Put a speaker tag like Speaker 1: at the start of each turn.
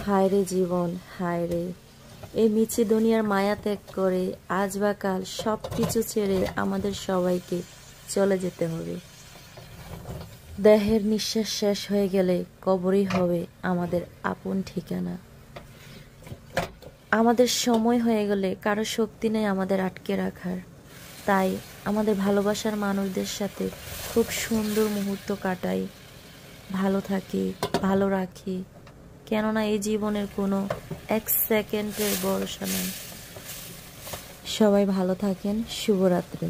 Speaker 1: হায় রে জীবন, হায় রে, এই মিছে দুনিয়ার মায়া ত্যাগ করে আজ বা কাল সব কিছু ছেড়ে আমাদের সবাইকে চলে যেতে হবে। দেহের নিঃশ্বাস শেষ হয়ে গেলে কবরই হবে আমাদের আপন ঠিকানা। আমাদের সময় হয়ে গেলে কারো শক্তি নেই আমাদের আটকে রাখার। তাই আমাদের ভালোবাসার মানুষদের সাথে খুব সুন্দর মুহূর্ত কাটাই, ভালো থাকি, ভালো রাখি, কেননা এই জীবনের কোনো এক সেকেন্ডের ভরসা নেই। সবাই ভালো থাকেন। শুভরাত্রি।